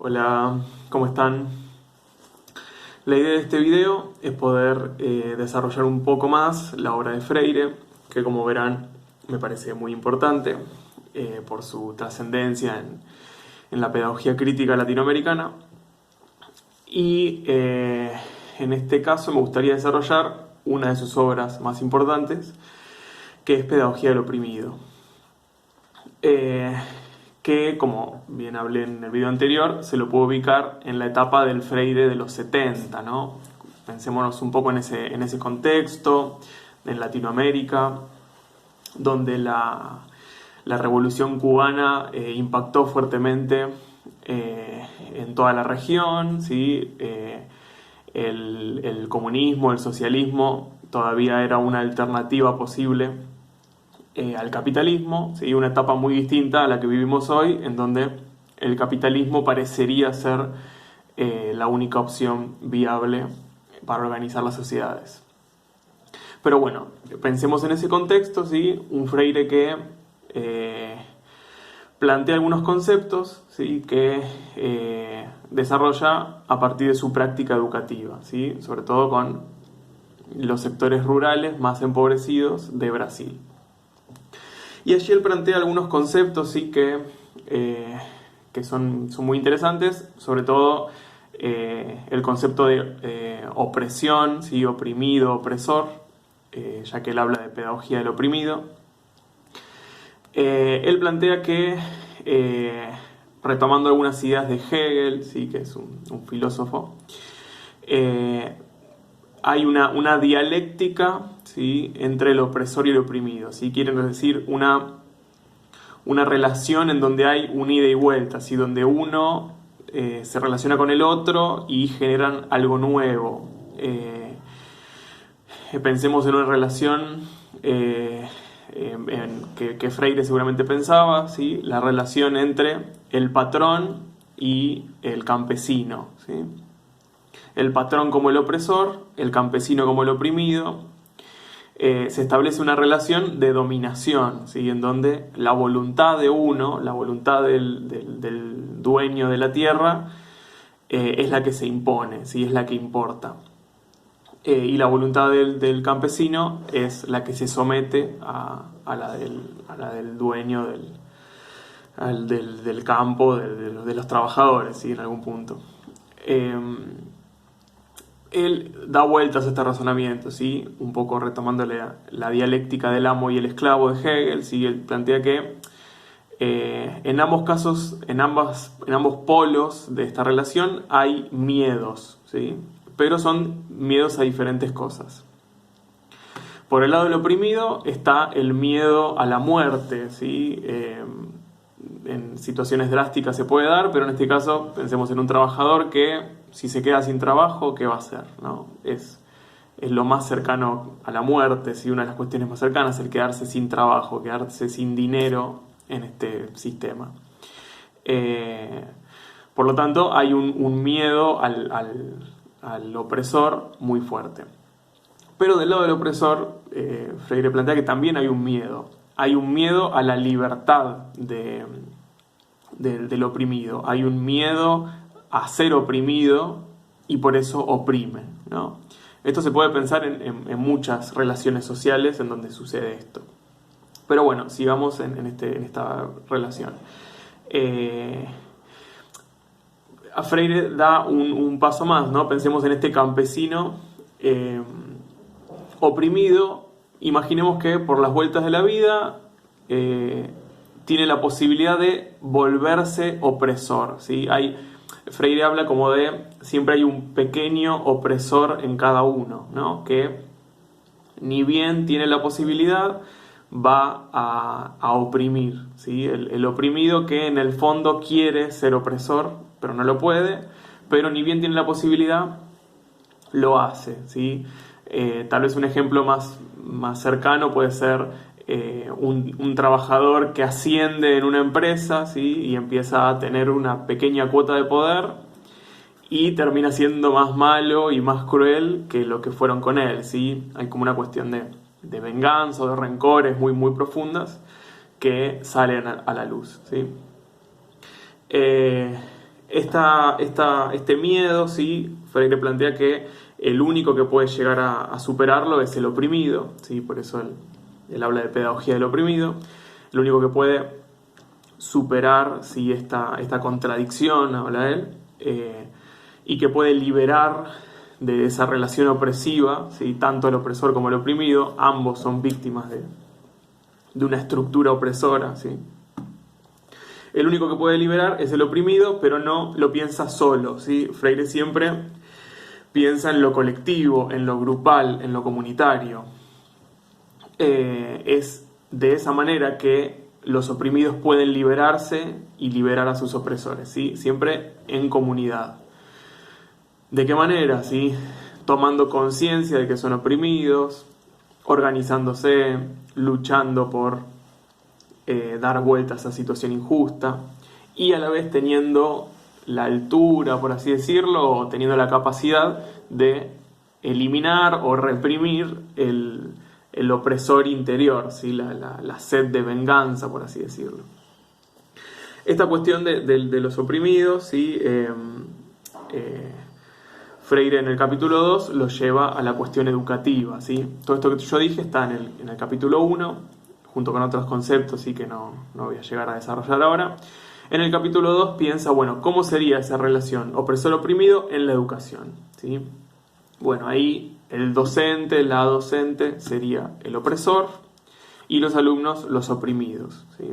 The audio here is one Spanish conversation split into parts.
Hola, ¿cómo están? La idea de este video es poder desarrollar un poco más la obra de Freire, que como verán me parece muy importante por su trascendencia en la pedagogía crítica latinoamericana. Y en este caso me gustaría desarrollar una de sus obras más importantes, que es Pedagogía del Oprimido. Que, como bien hablé en el video anterior, se lo puede ubicar en la etapa del Freire de los 70, ¿no? Pensémonos un poco en ese contexto, en Latinoamérica, donde la revolución cubana impactó fuertemente en toda la región, ¿sí? El comunismo, el socialismo, todavía era una alternativa posible al capitalismo, ¿sí? Una etapa muy distinta a la que vivimos hoy, en donde el capitalismo parecería ser la única opción viable para organizar las sociedades. Pero bueno, pensemos en ese contexto, ¿sí? Un Freire que plantea algunos conceptos, ¿sí? Que desarrolla a partir de su práctica educativa, ¿sí? Sobre todo con los sectores rurales más empobrecidos de Brasil. Y allí él plantea algunos conceptos, sí, que son muy interesantes, sobre todo el concepto de opresión, ¿sí? Oprimido, opresor, ya que él habla de pedagogía del oprimido. Él plantea que, retomando algunas ideas de Hegel, ¿sí? Que es un filósofo, hay una dialéctica, ¿sí? Entre el opresor y el oprimido, ¿sí? Quieren decir una relación en donde hay un ida y vuelta, ¿sí? Donde uno se relaciona con el otro y generan algo nuevo. Pensemos en una relación que Freire seguramente pensaba, ¿sí? La relación entre el patrón y el campesino, ¿sí? El patrón como el opresor, el campesino como el oprimido. Se establece una relación de dominación, ¿sí? En donde la voluntad de uno, la voluntad del dueño de la tierra, es la que se impone, ¿sí? Es la que importa. Y la voluntad del campesino es la que se somete a la del dueño del campo, de los trabajadores, ¿sí? En algún punto. Él da vueltas a este razonamiento, ¿sí? Un poco retomando la dialéctica del amo y el esclavo de Hegel, ¿sí? Él plantea que en ambos casos, en ambos polos de esta relación hay miedos, ¿sí? Pero son miedos a diferentes cosas. Por el lado del oprimido está el miedo a la muerte, ¿sí? En situaciones drásticas se puede dar, pero en este caso pensemos en un trabajador que, si se queda sin trabajo, ¿qué va a hacer? ¿No? Es lo más cercano a la muerte, ¿sí? Una de las cuestiones más cercanas, el quedarse sin trabajo, quedarse sin dinero en este sistema. Por lo tanto, hay un miedo al opresor muy fuerte. Pero del lado del opresor, Freire plantea que también hay un miedo. Hay un miedo a la libertad del oprimido. Hay un miedo a ser oprimido y por eso oprime, ¿no? Esto se puede pensar en muchas relaciones sociales en donde sucede esto. Pero bueno, sigamos en esta relación. A Freire da un paso más, ¿no? Pensemos en este campesino oprimido. Imaginemos que por las vueltas de la vida tiene la posibilidad de volverse opresor, ¿sí? Freire habla como de siempre hay un pequeño opresor en cada uno, ¿no? Que ni bien tiene la posibilidad va a oprimir, ¿sí? El oprimido que en el fondo quiere ser opresor pero no lo puede, pero ni bien tiene la posibilidad lo hace, ¿sí? Tal vez un ejemplo más cercano puede ser un trabajador que asciende en una empresa, ¿sí? Y empieza a tener una pequeña cuota de poder y termina siendo más malo y más cruel que lo que fueron con él, ¿sí? Hay como una cuestión de venganza o de rencores muy, muy profundas que salen a la luz, ¿sí? Este miedo, ¿sí? Freire plantea que el único que puede llegar a superarlo es el oprimido, ¿sí? Por eso él habla de pedagogía del oprimido. El único que puede superar, ¿sí? esta contradicción, habla él, y que puede liberar de esa relación opresiva, ¿sí? Tanto el opresor como el oprimido, ambos son víctimas de una estructura opresora, ¿sí? El único que puede liberar es el oprimido, pero no lo piensa solo, ¿sí? Freire siempre piensa en lo colectivo, en lo grupal, en lo comunitario. Es de esa manera que los oprimidos pueden liberarse y liberar a sus opresores, ¿sí? Siempre en comunidad. ¿De qué manera? ¿Sí? Tomando conciencia de que son oprimidos, organizándose, luchando por dar vuelta a esa situación injusta y a la vez teniendo la altura, por así decirlo, o teniendo la capacidad de eliminar o reprimir el opresor interior, ¿sí? la sed de venganza, por así decirlo. Esta cuestión de los oprimidos, ¿sí? Freire en el capítulo 2 lo lleva a la cuestión educativa, ¿sí? Todo esto que yo dije está en el capítulo 1, junto con otros conceptos, ¿sí? Que no voy a llegar a desarrollar ahora. En el capítulo 2 piensa, bueno, ¿cómo sería esa relación opresor-oprimido en la educación? ¿Sí? Bueno, ahí el docente, la docente sería el opresor y los alumnos los oprimidos, ¿sí?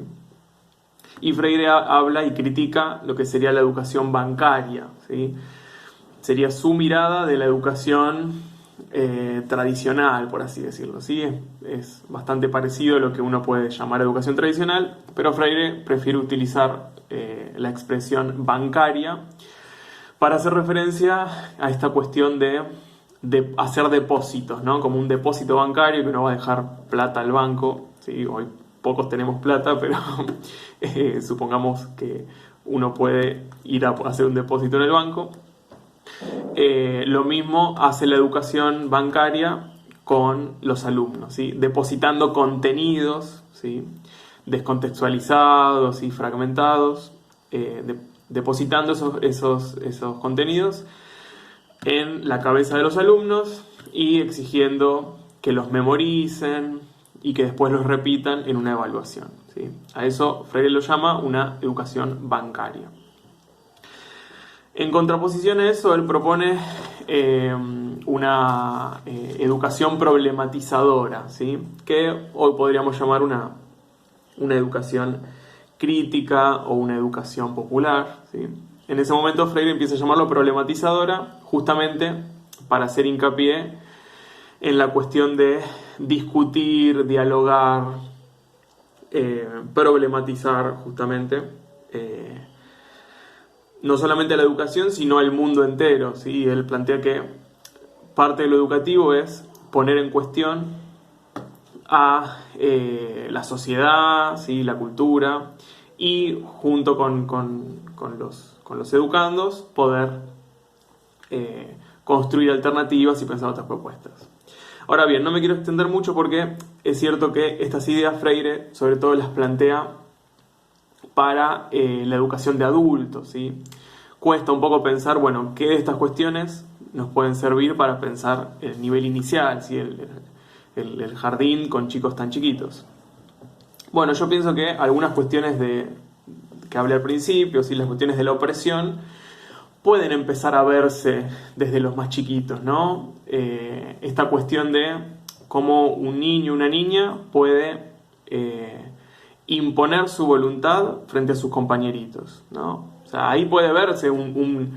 Y Freire habla y critica lo que sería la educación bancaria, ¿sí? Sería su mirada de la educación tradicional, por así decirlo, ¿sí? Es bastante parecido a lo que uno puede llamar educación tradicional, pero Freire prefiere utilizar la expresión bancaria para hacer referencia a esta cuestión de hacer depósitos, ¿no? Como un depósito bancario que uno va a dejar plata al banco, ¿sí? Hoy pocos tenemos plata, pero supongamos que uno puede ir a hacer un depósito en el banco. Lo mismo hace la educación bancaria con los alumnos, ¿sí? Depositando contenidos, ¿sí? Descontextualizados y fragmentados, depositando esos contenidos en la cabeza de los alumnos y exigiendo que los memoricen y que después los repitan en una evaluación, ¿sí? A eso Freire lo llama una educación bancaria. En contraposición a eso, él propone una educación problematizadora, ¿sí? Que hoy podríamos llamar una educación crítica o una educación popular, ¿sí? En ese momento Freire empieza a llamarlo problematizadora justamente para hacer hincapié en la cuestión de discutir, dialogar, problematizar justamente no solamente la educación, sino el mundo entero, ¿sí? Él plantea que parte de lo educativo es poner en cuestión a la sociedad, ¿sí? La cultura, y junto con los educandos poder construir alternativas y pensar otras propuestas. Ahora bien, no me quiero extender mucho porque es cierto que estas ideas Freire sobre todo las plantea para la educación de adultos, ¿sí? Cuesta un poco pensar, bueno, qué de estas cuestiones nos pueden servir para pensar el nivel inicial, ¿sí? El jardín con chicos tan chiquitos. Bueno, yo pienso que algunas cuestiones que hablé al principio, ¿sí? Las cuestiones de la opresión, pueden empezar a verse desde los más chiquitos, ¿no? Esta cuestión de cómo un niño o una niña puede imponer su voluntad frente a sus compañeritos, ¿no? O sea, ahí puede verse un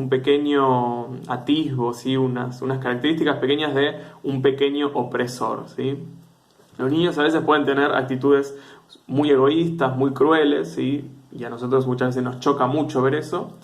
pequeño atisbo, ¿sí? Unas características pequeñas de un pequeño opresor, ¿sí? Los niños a veces pueden tener actitudes muy egoístas, muy crueles, ¿sí? Y a nosotros muchas veces nos choca mucho ver eso,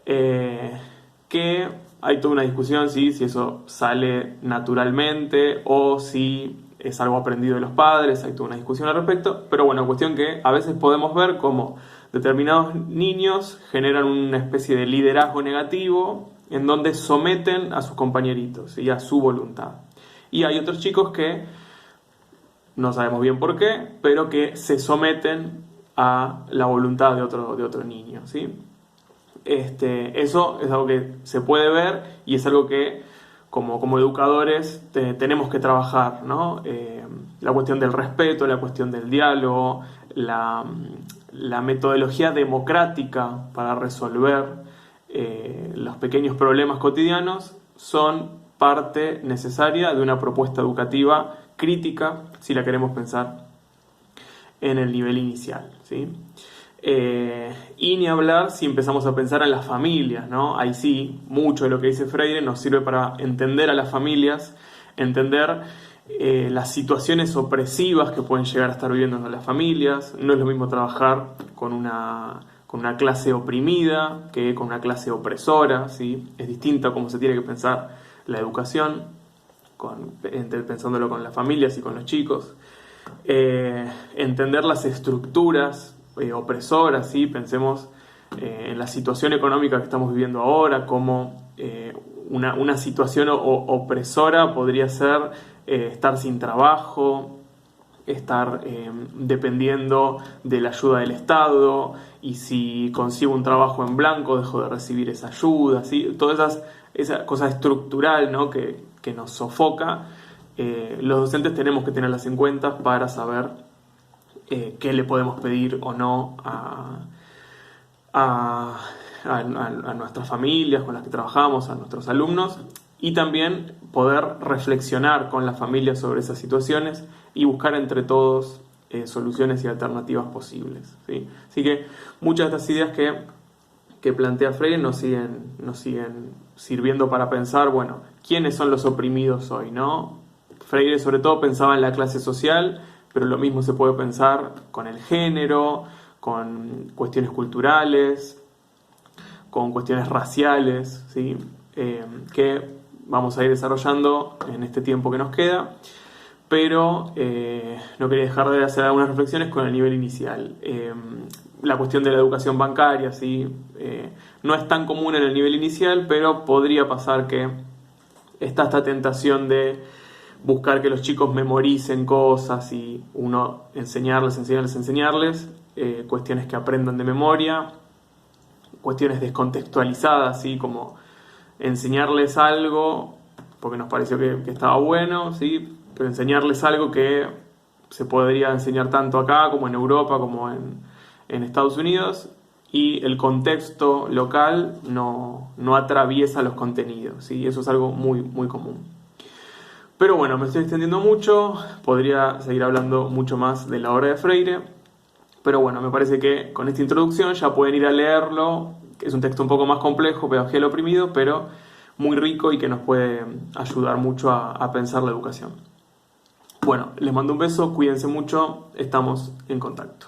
que hay toda una discusión, ¿sí? Si eso sale naturalmente o si es algo aprendido de los padres, hay toda una discusión al respecto, pero bueno, cuestión que a veces podemos ver cómo determinados niños generan una especie de liderazgo negativo en donde someten a sus compañeritos y a su voluntad. Y hay otros chicos que no sabemos bien por qué, pero que se someten a la voluntad de otro niño, ¿sí? Eso es algo que se puede ver y es algo que como educadores tenemos que trabajar, ¿no? La cuestión del respeto, la cuestión del diálogo, la metodología democrática para resolver los pequeños problemas cotidianos son parte necesaria de una propuesta educativa crítica, si la queremos pensar en el nivel inicial, ¿sí? Y ni hablar si empezamos a pensar en las familias, ¿no? Ahí sí, mucho de lo que dice Freire nos sirve para entender a las familias, entender las situaciones opresivas que pueden llegar a estar viviendo las familias. No es lo mismo trabajar con una clase oprimida que con una clase opresora, ¿sí? Es distinta cómo se tiene que pensar la educación, pensándolo con las familias y con los chicos. Entender las estructuras opresoras, ¿sí? Pensemos en la situación económica que estamos viviendo ahora, como una situación opresora podría ser estar sin trabajo, estar dependiendo de la ayuda del Estado, y si consigo un trabajo en blanco dejo de recibir esa ayuda, ¿sí? Toda esa cosa estructural, ¿no? que nos sofoca. Los docentes tenemos que tenerlas en cuenta para saber qué le podemos pedir o no a nuestras familias con las que trabajamos, a nuestros alumnos, y también poder reflexionar con las familias sobre esas situaciones y buscar entre todos soluciones y alternativas posibles, ¿sí? Así que muchas de estas ideas que plantea Freire nos siguen sirviendo para pensar, bueno, ¿quiénes son los oprimidos hoy, no? Freire sobre todo pensaba en la clase social, pero lo mismo se puede pensar con el género, con cuestiones culturales, con cuestiones raciales, ¿sí? Que vamos a ir desarrollando en este tiempo que nos queda, pero no quería dejar de hacer algunas reflexiones con el nivel inicial. La cuestión de la educación bancaria, ¿sí? No es tan común en el nivel inicial, pero podría pasar que está esta tentación de buscar que los chicos memoricen cosas y uno enseñarles, cuestiones que aprendan de memoria, cuestiones descontextualizadas, ¿sí? Como enseñarles algo porque nos pareció que estaba bueno, ¿sí? Pero enseñarles algo que se podría enseñar tanto acá como en Europa como en Estados Unidos, y el contexto local no atraviesa los contenidos, ¿sí? Eso es algo muy, muy común. Pero bueno, me estoy extendiendo mucho, podría seguir hablando mucho más de la obra de Freire, pero bueno, me parece que con esta introducción ya pueden ir a leerlo, que es un texto un poco más complejo, Pedagogía del Oprimido, pero muy rico y que nos puede ayudar mucho a pensar la educación. Bueno, les mando un beso, cuídense mucho, estamos en contacto.